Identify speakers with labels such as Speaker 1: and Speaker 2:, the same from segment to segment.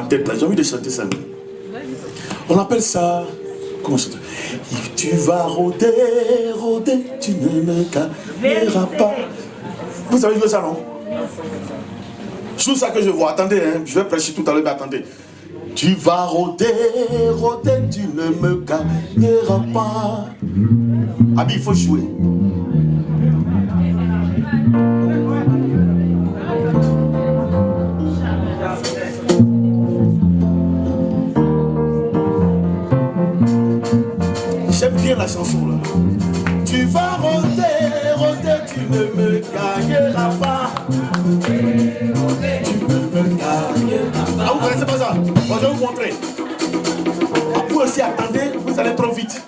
Speaker 1: tête là, j'ai envie de chanter ça. On appelle ça, comment ça? Tu vas rôder, rôder, tu ne me gagneras pas. Vous savez jouer ça, non? C'est ça que je vois. Attendez, hein, je vais prêcher tout à l'heure, mais attendez. Tu vas rôder, rôder, tu ne me gagneras pas. Abi, il faut jouer. J'aime bien la chanson là. Tu vas rôder, rôder, tu ne me gagneras pas. Tu ne me gagneras pas. Ah, vous connaissez pas ça? Bon, je vais vous montrer. Ah, vous aussi attendez, vous allez trop vite.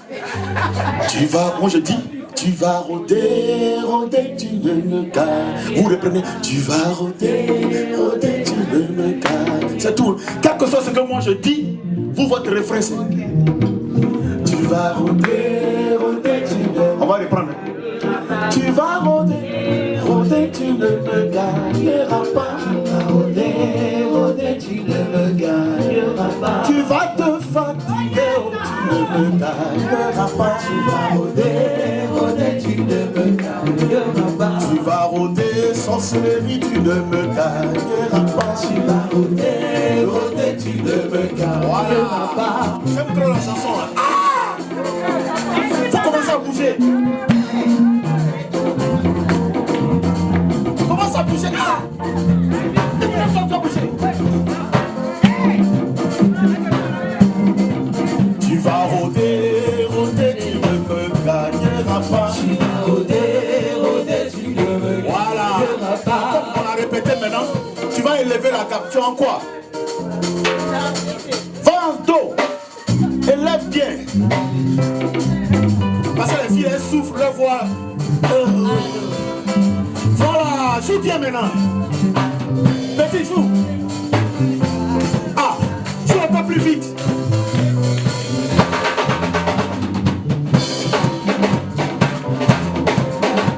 Speaker 1: Tu vas, moi je dis, tu vas rôder, rôder, tu ne me gagnes. Vous reprenez, tu vas rôder, rôder, tu ne me gagnes. C'est tout. Quel que soit ce que moi je dis, vous, votre refrain, c'est tu vas rôder, rôder, tu ne... On va reprendre. Tu vas rôder, rôder, tu ne me gagneras pas. Tu vas rôder, rôder, tu ne me gagneras pas. Tu vas te fatiguer, oh, tu ne me gagneras pas. Tu vas rôder, rôder, tu ne me gagneras pas. Tu vas rôder, sorcellerie, tu ne me gagneras pas. Tu vas rôder, rôder, tu ne me gagneras pas. J'aime trop la chanson là. Faut commencer à bouger. Commence à bouger. Ah! Tu vas rôder, rôder, tu ne me gagneras pas. Tu vas rôder, rôder, tu ne me gagneras pas. Comme on a répété maintenant, tu vas élever la capture en quoi? Va en dos. Élève bien. Parce que les filles, elles souffrent leur voix. Voilà, joue bien maintenant. Petit, joue. Ah, joue un peu plus vite.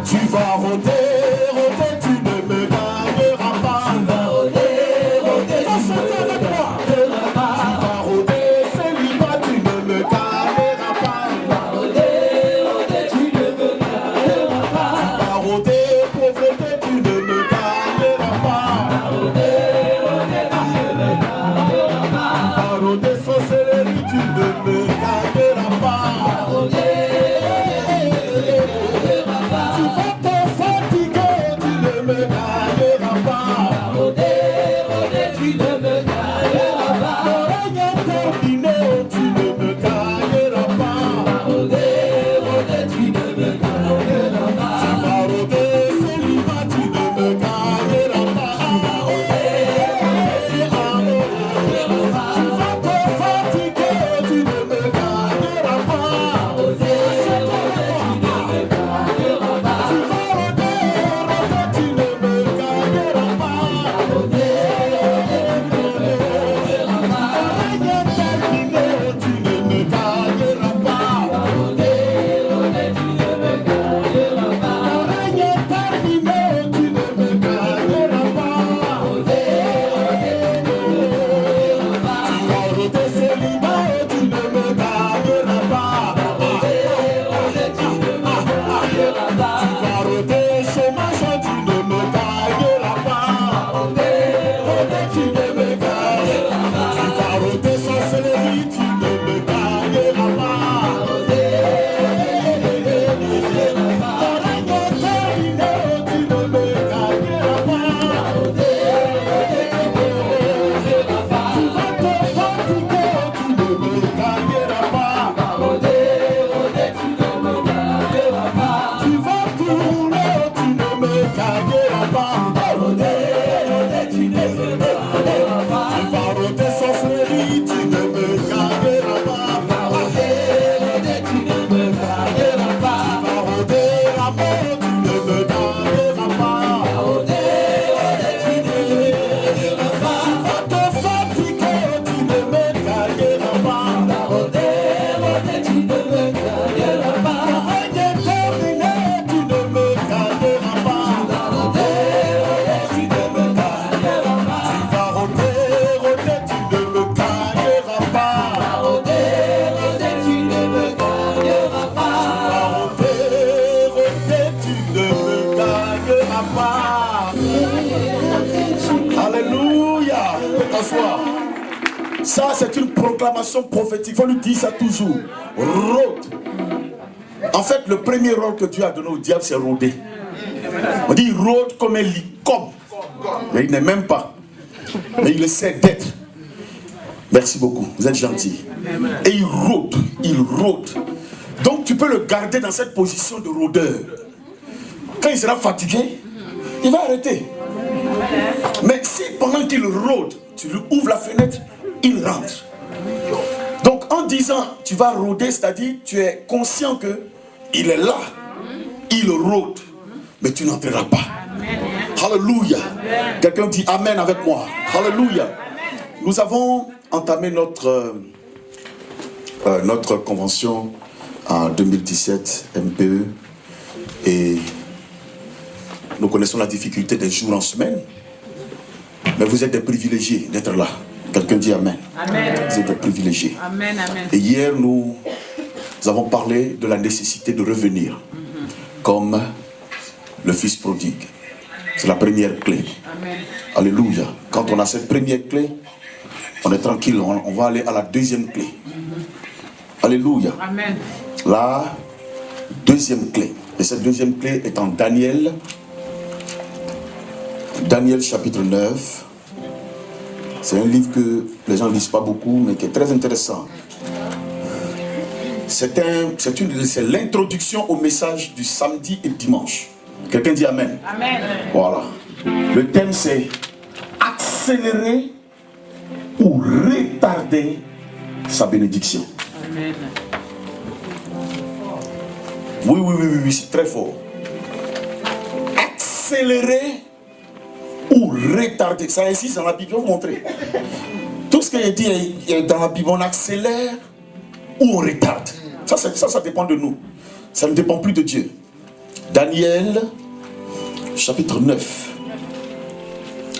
Speaker 1: Tu vas rôder, rôder, tu ne me gagneras pas. Tu vas rôder, rôder, tu ne me gagneras pas. Tu vas rôder, célibat, tu ne me gagneras pas. Tu vas rôder, rôder, tu ne me gagneras pas. Tu vas rôder, pauvreté, tu ne me gagneras pas. Tu vas rôder, rôder, t'asseoir. Ça, c'est une proclamation prophétique. Il faut lui dire ça toujours. Rôde. En fait, le premier rôle que Dieu a donné au diable, c'est rôder. On dit rôde comme un licorne. Mais il n'est même pas. Mais il essaie d'être. Merci beaucoup. Vous êtes gentil. Et il rôde. Il rôde. Donc tu peux le garder dans cette position de rôdeur. Quand il sera fatigué, il va arrêter. Mais si pendant qu'il rôde, tu lui ouvres la fenêtre, il rentre. Donc en disant tu vas rôder, c'est-à-dire tu es conscient que il est là, il rôde, mais tu n'entreras pas. Alléluia. Quelqu'un dit Amen avec moi. Alléluia. Nous avons entamé notre convention en 2017 MPE et nous connaissons la difficulté des jours en semaine, mais vous êtes des privilégiés d'être là. Quelqu'un dit Amen. Amen. Vous êtes des privilégiés. Amen, amen. Et hier nous avons parlé de la nécessité de revenir comme le fils prodigue. C'est la première clé. Amen. Alléluia. Quand on a cette première clé, on est tranquille, on va aller à la deuxième clé. Alléluia. Amen. La deuxième clé. Et cette deuxième clé est en Daniel. Daniel chapitre 9. C'est un livre que les gens ne lisent pas beaucoup, mais qui est très intéressant. C'est l'introduction au message du samedi et dimanche. Quelqu'un dit Amen. Amen. Voilà. Le thème c'est accélérer ou retarder sa bénédiction. Amen. Oui, c'est très fort. Accélérer ou retarder. Ça insiste dans la Bible, je vais vous montrer. Tout ce qui est dit dans la Bible, on accélère ou on retarde. Ça dépend de nous. Ça ne dépend plus de Dieu. Daniel, chapitre 9.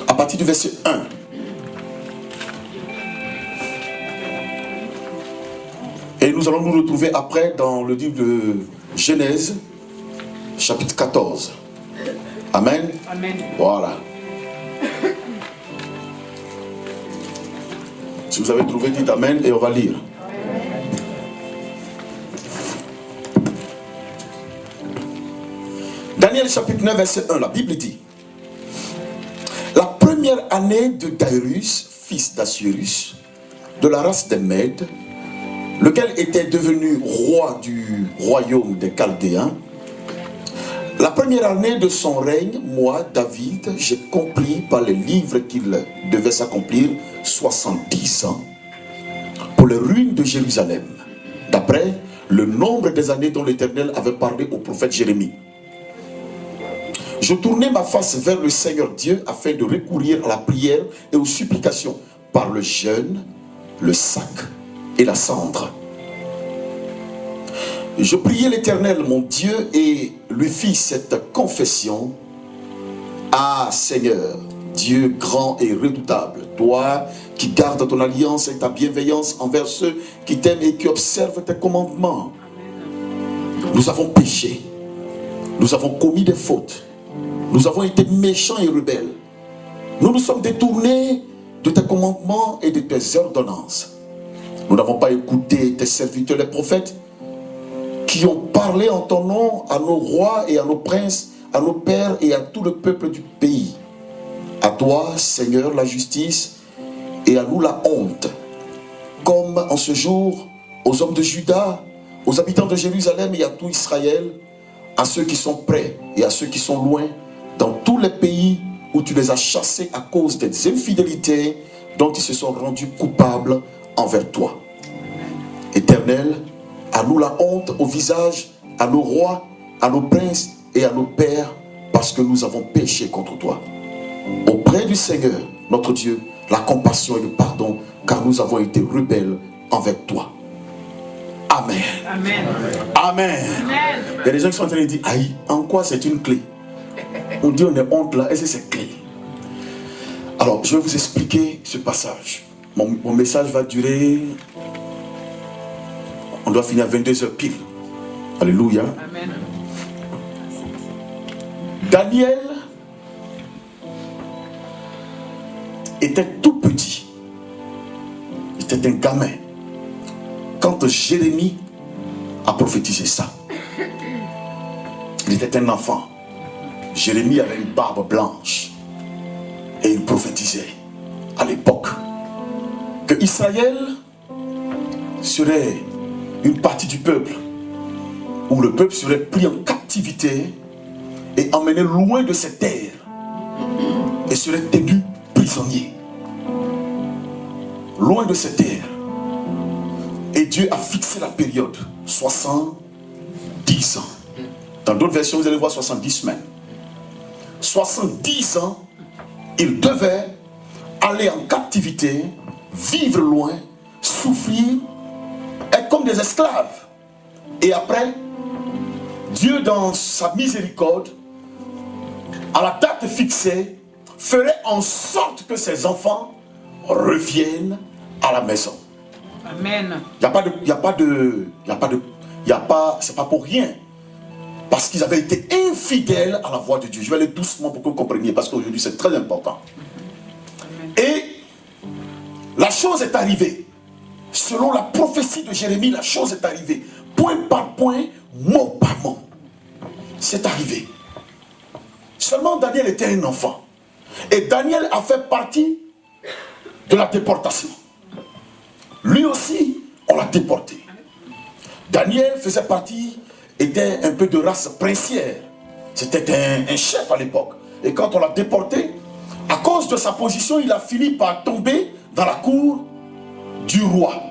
Speaker 1: À partir du verset 1. Et nous allons nous retrouver après dans le livre de Genèse, chapitre 14. Amen. Amen. Voilà. Si vous avez trouvé, dites Amen et on va lire. Daniel chapitre 9 verset 1, la Bible dit: la première année de Darius, fils d'Assuérus, de la race des Mèdes, lequel était devenu roi du royaume des Chaldéens, la première année de son règne, moi, David, j'ai compris par les livres qu'il devait s'accomplir 70 ans pour les ruines de Jérusalem, d'après le nombre des années dont l'Éternel avait parlé au prophète Jérémie. Je tournai ma face vers le Seigneur Dieu afin de recourir à la prière et aux supplications par le jeûne, le sac et la cendre. Je priai l'Éternel mon Dieu et lui fis cette confession: ah Seigneur, Dieu grand et redoutable, toi qui gardes ton alliance et ta bienveillance envers ceux qui t'aiment et qui observent tes commandements. Nous avons péché, nous avons commis des fautes, nous avons été méchants et rebelles. Nous nous sommes détournés de tes commandements et de tes ordonnances. Nous n'avons pas écouté tes serviteurs les prophètes qui ont parlé en ton nom à nos rois et à nos princes, à nos pères et à tout le peuple du pays. À toi, Seigneur, la justice, et à nous la honte. Comme en ce jour, aux hommes de Juda, aux habitants de Jérusalem et à tout Israël, à ceux qui sont près et à ceux qui sont loin, dans tous les pays où tu les as chassés à cause des infidélités dont ils se sont rendus coupables envers toi. Éternel, à nous la honte au visage, à nos rois, à nos princes et à nos pères, parce que nous avons péché contre toi. Auprès du Seigneur, notre Dieu, la compassion et le pardon, car nous avons été rebelles envers toi. Amen. Amen. Amen. Amen. Il y a des gens qui sont en train de dire, aïe, en quoi c'est une clé? On dit on est honte là, et c'est clé. Alors, je vais vous expliquer ce passage. Mon message va durer... On doit finir à 22h pile. Alléluia. Amen. Daniel était tout petit c'est un gamin. Quand Jérémie a prophétisé ça, il était un enfant. Jérémie avait une barbe blanche et il prophétisait à l'époque que Israël serait une partie du peuple où le peuple serait pris en captivité et emmené loin de ses terres et serait tenu prisonnier. Loin de ses terres. Et Dieu a fixé la période 70 ans. Dans d'autres versions, vous allez voir 70 semaines. 70 ans, ils devaient aller en captivité, vivre loin, souffrir, être comme des esclaves. Et après, Dieu, dans sa miséricorde, à la date fixée, ferait en sorte que ses enfants reviennent à la maison.
Speaker 2: Amen.
Speaker 1: C'est pas pour rien. Parce qu'ils avaient été infidèles à la voix de Dieu. Je vais aller doucement pour que vous compreniez, parce qu'aujourd'hui c'est très important. Et la chose est arrivée. Selon la prophétie de Jérémie, la chose est arrivée. Point par point, mot par mot. C'est arrivé. Seulement Daniel était un enfant. Et Daniel a fait partie de la déportation. Lui aussi, on l'a déporté. Daniel faisait partie, était un peu de race princière. C'était un chef à l'époque. Et quand on l'a déporté, à cause de sa position, il a fini par tomber dans la cour du roi,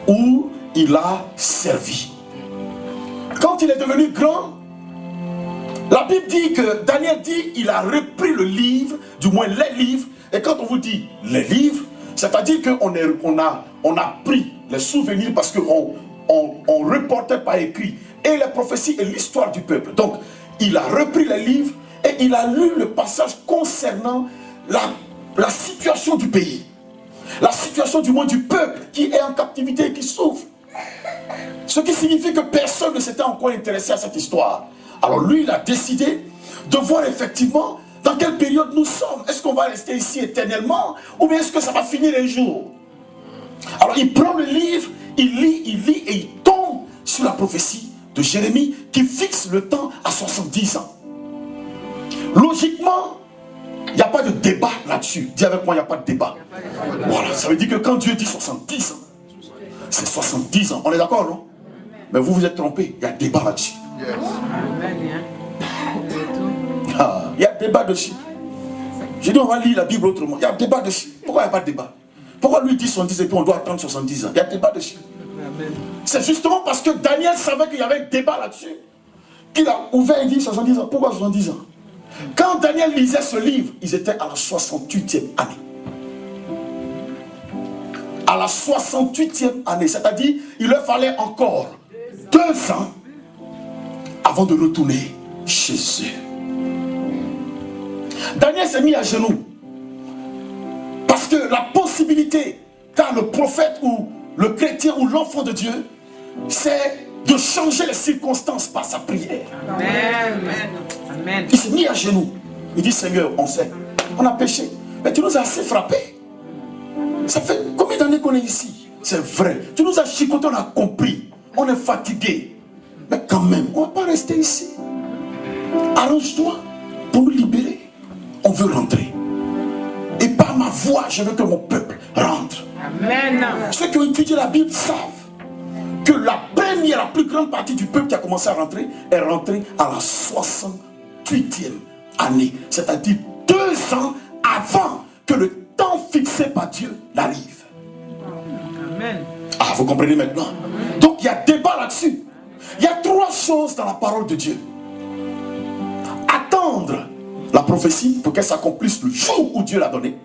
Speaker 1: où il a servi. Quand il est devenu grand, la Bible dit que Daniel dit il a repris le livre, du moins les livres. Et quand on vous dit les livres, c'est-à-dire qu'on a pris les souvenirs parce qu'on reportait par écrit et les prophéties et l'histoire du peuple. Donc, il a repris les livres et il a lu le passage concernant la situation du pays. La situation du moins du peuple qui est en captivité et qui souffre. Ce qui signifie que personne ne s'était encore intéressé à cette histoire. Alors lui, il a décidé de voir effectivement dans quelle période nous sommes. Est-ce qu'on va rester ici éternellement ou bien est-ce que ça va finir un jour? Alors il prend le livre, il lit et il tombe sur la prophétie de Jérémie qui fixe le temps à 70 ans. Logiquement, il n'y a pas de débat là-dessus. Dis avec moi, il n'y a pas de débat. Voilà, ça veut dire que quand Dieu dit 70 ans, c'est 70 ans. On est d'accord, non? Mais vous vous êtes trompé, il y a débat là-dessus. Il y a débat dessus. J'ai dit on va lire la Bible autrement. Il y a débat dessus. Pourquoi il n'y a pas de débat? Pourquoi lui dit 70 et puis on doit attendre 70 ans? Il y a débat dessus. C'est justement parce que Daniel savait qu'il y avait un débat là-dessus qu'il a ouvert et dit 70 ans. Pourquoi 70 ans? Quand Daniel lisait ce livre, ils étaient à la 68e année. À la 68e année, c'est-à-dire il leur fallait encore 2 ans avant de retourner chez eux. Daniel s'est mis à genoux parce que la possibilité qu'a le prophète ou le chrétien ou l'enfant de Dieu, c'est de changer les circonstances par sa prière.
Speaker 2: Amen. Amen.
Speaker 1: Il s'est mis à genoux. Il dit Seigneur, on sait, on a péché, mais tu nous as assez frappés. Ça fait combien d'années qu'on est ici? C'est vrai, tu nous as chicoté, on a compris, on est fatigué, mais quand même, on ne va pas rester ici. Arrange-toi pour nous libérer. On veut rentrer. Et par ma voix, je veux que mon peuple rentre.
Speaker 2: Amen.
Speaker 1: Ceux qui ont étudié la Bible savent que la première, la plus grande partie du peuple qui a commencé à rentrer est rentrée à la 68e année. C'est-à-dire 2 ans avant que le temps fixé par Dieu n'arrive.
Speaker 2: Amen.
Speaker 1: Ah, vous comprenez maintenant? Donc il y a débat là-dessus. Il y a 3 choses dans la parole de Dieu. Attendre la prophétie pour qu'elle s'accomplisse le jour où Dieu l'a donnée.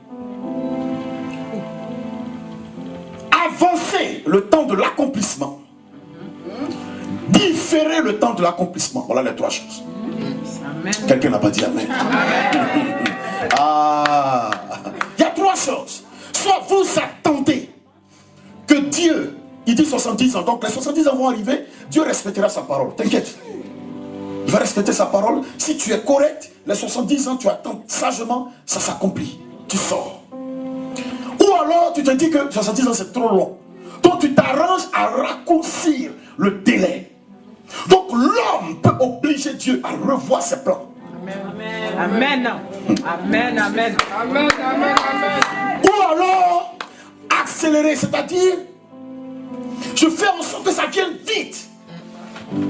Speaker 1: Avancer le temps de l'accomplissement. Différer le temps de l'accomplissement. Voilà les 3 choses.
Speaker 2: Amen.
Speaker 1: Quelqu'un n'a pas dit Amen. Ah, il y a 3 choses. Soit vous attendez que Dieu, il dit 70 ans, donc les 70 ans vont arriver, Dieu respectera sa parole. T'inquiète. Il va respecter sa parole. Si tu es correct, les 70 ans, tu attends sagement, ça s'accomplit. Tu sors. Ou alors, tu te dis que 70 ans, c'est trop long. Donc tu t'arranges à raccourcir le délai. Donc l'homme peut obliger Dieu à revoir ses plans.
Speaker 2: Amen. Amen. Amen. Amen. Amen.
Speaker 1: Ou alors accélérer, c'est-à-dire je fais en sorte que ça vienne vite.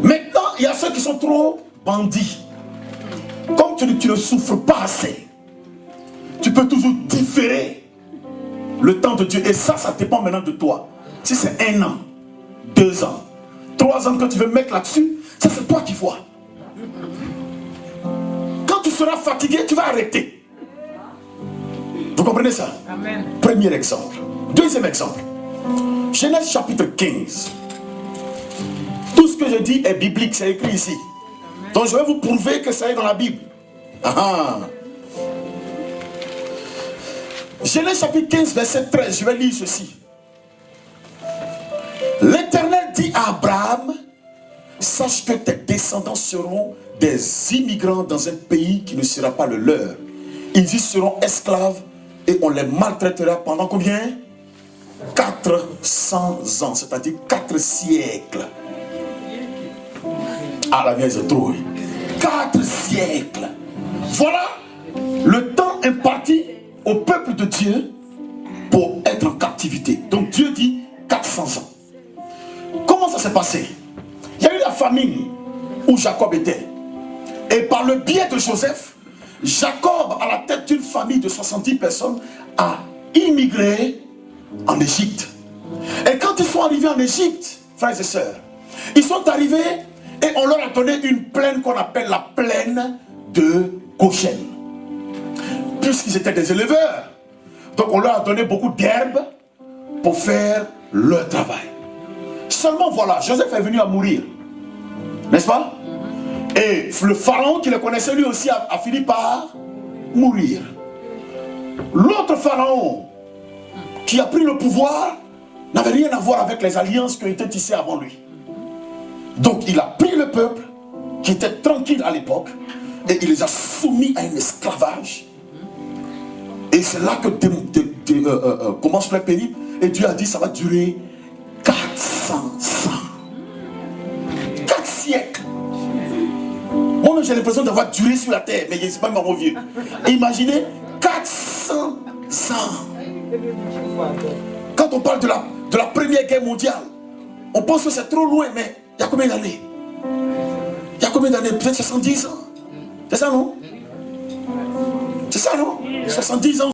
Speaker 1: Maintenant, il y a ceux qui sont trop bandits. Comme tu ne souffres pas assez, tu peux toujours différer le temps de Dieu. Et ça dépend maintenant de toi. Si c'est 1 an, 2 ans, 3 ans que tu veux mettre là-dessus, ça c'est toi qui vois. Quand tu seras fatigué, tu vas arrêter. Vous comprenez ça?
Speaker 2: Amen.
Speaker 1: Premier exemple. Deuxième exemple. Genèse chapitre 15. Tout ce que je dis est biblique, c'est écrit ici. Donc je vais vous prouver que ça est dans la Bible. Genèse chapitre 15, verset 13, je vais lire ceci. L'Éternel dit à Abraham, sache que tes descendants seront des immigrants dans un pays qui ne sera pas le leur. Ils y seront esclaves et on les maltraitera pendant combien? 400 ans, c'est-à-dire 4 siècles. Ah, la vieille, c'est trop. 4 siècles. Voilà le temps imparti au peuple de Dieu pour être en captivité. Donc Dieu dit 400 ans. Comment ça s'est passé? Il y a eu la famine où Jacob était. Et par le biais de Joseph, Jacob, à la tête d'une famille de 70 personnes, a immigré en Égypte. Et quand ils sont arrivés en Égypte, frères et sœurs, ils sont arrivés et on leur a donné une plaine qu'on appelle la plaine de Goshen. Puisqu'ils étaient des éleveurs. Donc on leur a donné beaucoup d'herbes pour faire leur travail. Seulement voilà, Joseph est venu à mourir. N'est-ce pas? Et le pharaon qui le connaissait lui aussi a fini par mourir. L'autre pharaon qui a pris le pouvoir n'avait rien à voir avec les alliances qui ont été tissées avant lui. Donc il a pris le peuple qui était tranquille à l'époque et il les a soumis à un esclavage. Et c'est là que commence le périple. Et Dieu a dit ça va durer 400 ans. 4 siècles. Moi j'ai l'impression d'avoir duré sur la terre, mais je ne sais pas mon vieux. Imaginez 400 ans. Quand on parle de la Première Guerre mondiale, on pense que c'est trop loin, mais il y a combien d'années? Il y a combien d'années? Peut-être 70 ans. C'est ça, non? C'est ça, non? 70 ans.